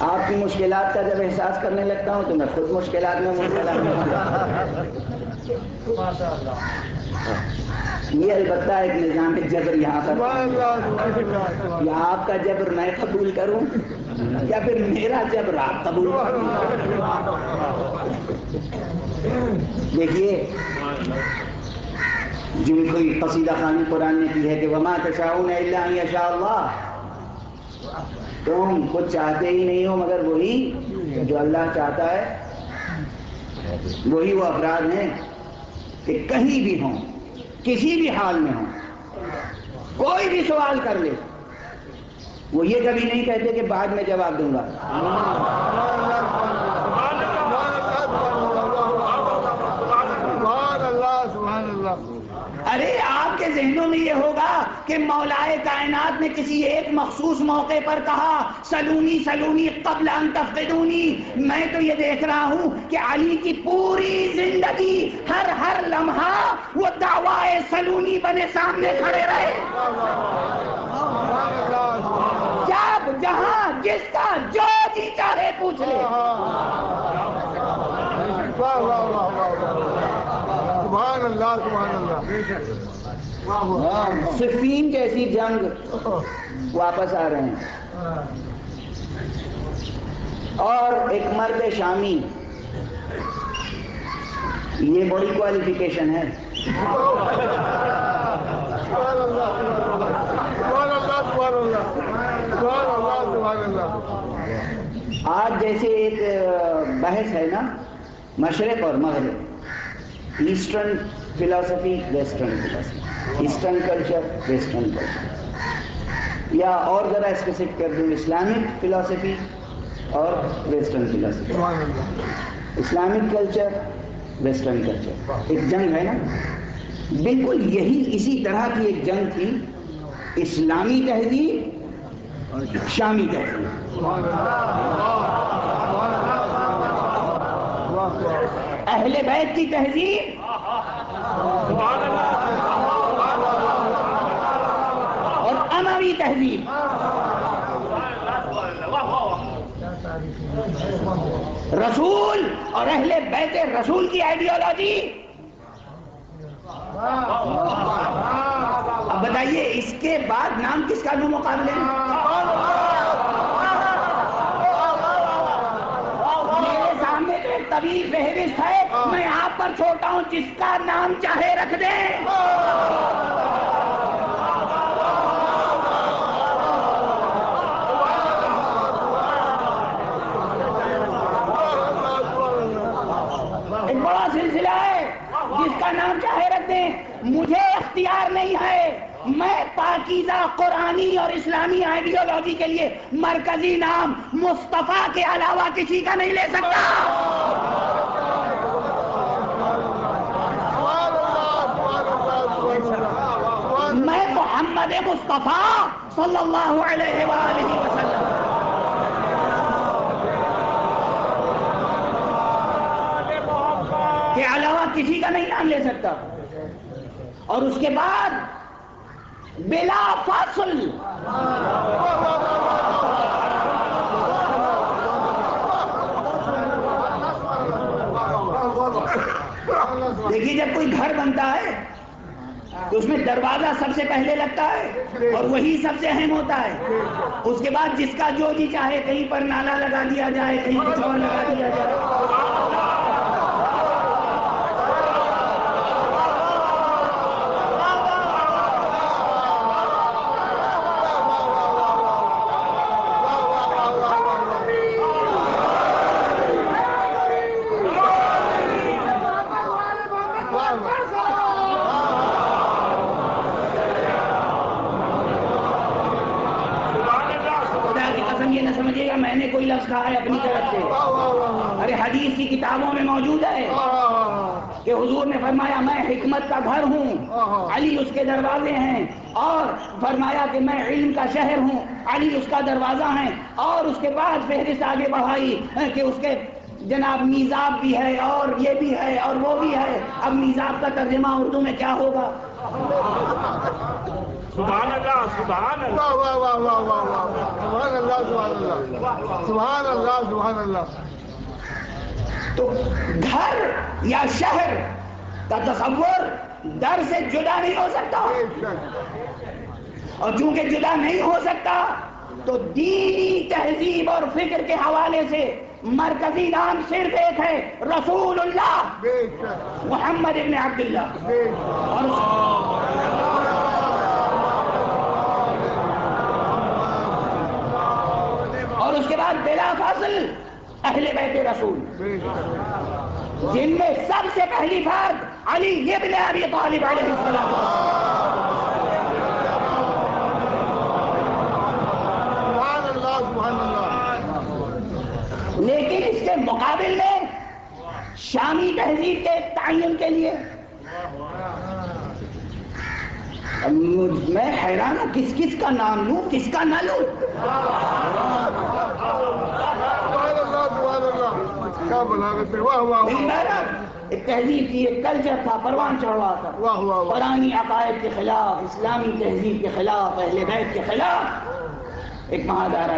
آپ کی مشکلات کا جب احساس کرنے لگتا ہوں تو میں خود مشکلات میں مبتلا ہوں۔ یہ البتہ ایک نظام جبر یہاں پر، یا آپ کا جبر میں قبول کروں یا پھر میرا جبر آپ قبول کروں۔ دیکھیے جن کوئی قصیدہ خوانی قرآن نے کی ہے کہ وما تشاءون الا ان یشاء اللہ، تم کچھ چاہتے ہی نہیں ہو مگر وہی جو اللہ چاہتا ہے۔ وہی وہ افراد ہیں کہ کہیں بھی ہوں، کسی بھی حال میں ہوں، کوئی بھی سوال کر لے، وہ یہ کبھی نہیں کہتے کہ بعد میں جواب دوں گا۔ ارے آپ کے ذہنوں میں یہ ہوگا کہ مولائے کائنات نے کسی ایک مخصوص موقع پر کہا سلونی سلونی قبل ان تفقدونی۔ میں تو یہ دیکھ رہا ہوں کہ علی کی پوری زندگی ہر لمحہ وہ دعوی سلونی بنے سامنے کھڑے رہے، جب جہاں جس کا جو جی چاہے پوچھ لے۔ سبحان اللہ سبحان اللہ۔ صفین جیسی جنگ واپس آ رہے ہیں، اور ایک مرد شامی، یہ بڑی کوالیفیکیشن ہے۔ آج جیسے ایک بحث ہے نا، مشرق اور مغرب، eastern philosophy western philosophy, eastern culture western culture, یا اور ذرا اسپیسیفک کر دوں اسلامک فلاسفی اور western philosophy, Islamic culture western culture, ایک جنگ ہے نا۔ بالکل یہی اسی طرح کی ایک جنگ تھی، اسلامی تہذیب اور شامی تہذیب، اہل بیت کی تہذیب اور اموی تہذیب۔ رسول اور اہل بیت رسول کی آئیڈیالوجی۔ اب بتائیے اس کے بعد نام کس کا لوں مقابلے میں؟ میرے سامنے تو ایک طویل فہرست ہے، میں آپ پر چھوڑتا ہوں، جس کا نام چاہے رکھ دیں۔ ایک بڑا سلسلہ ہے، جس کا نام چاہے رکھ دیں، مجھے اختیار نہیں ہے۔ میں پاکیزہ قرآنی اور اسلامی آئیڈیالوجی کے لیے مرکزی نام مصطفیٰ کے علاوہ کسی کا نہیں لے سکتا۔ میں محمد مصطفیٰ صلی اللہ علیہ وآلہ وسلم کے علاوہ کسی کا نہیں نام لے سکتا۔ اور اس کے بعد بلا فاصل دیکھیے، جب کوئی گھر بنتا ہے تو اس میں دروازہ سب سے پہلے لگتا ہے اور وہی سب سے اہم ہوتا ہے۔ اس کے بعد جس کا جو جی چاہے کہیں پر نالا لگا دیا جائے، کہیں کچھ اور لگا دیا جائے۔ میں نے کوئی لفظ کہا ہے اپنی طرف سے، ارے حدیث کی کتابوں میں موجود ہے کہ حضور نے فرمایا میں حکمت کا گھر ہوں، علی اس کے دروازے ہیں، اور فرمایا کہ میں علم کا شہر ہوں، علی اس کا دروازہ ہے، اور اس کے بعد فہرست آگے بڑھائی کہ اس کے جناب میزاب بھی ہے اور یہ بھی ہے اور وہ بھی ہے۔ اب میزاب کا ترجمہ اردو میں کیا ہوگا؟ سبحان اللہ سبحان اللہ واہ واہ واہ واہ واہ واہ سبحان اللہ سبحان اللہ سبحان اللہ سبحان اللہ. تو گھر یا شہر کا تصور در سے جدا نہیں ہو سکتا، بے شک اور چونکہ جدا نہیں ہو سکتا تو دینی تہذیب اور فکر کے حوالے سے مرکزی نام صرف ایک ہے، رسول اللہ بے شک محمد ابن عبداللہ. بے شک اور اس کے بعد بلا فاصل اہل بیت رسول، بے شک جن میں سب سے پہلی فرد علی ابن ابی طالب علیہ السلام. سبحان اللہ سبحان اللہ. لیکن اس کے مقابل میں شامی تہذیب کے تعین کے لیے میں حیران ہوں، کس کس کا نام لوں کس کا نہ لوں. سبحان اللہ سبحان اللہ. کیا بلاغت ہے. واہ واہ واہ ایک تہذیب کی ایک کلچر تھا، پروان چڑھ رہا تھا، واہ واہ واہ. قرآنی عقائد کے خلاف، اسلامی تہذیب کے خلاف، اہل بیت کے خلاف ایک مہادارہ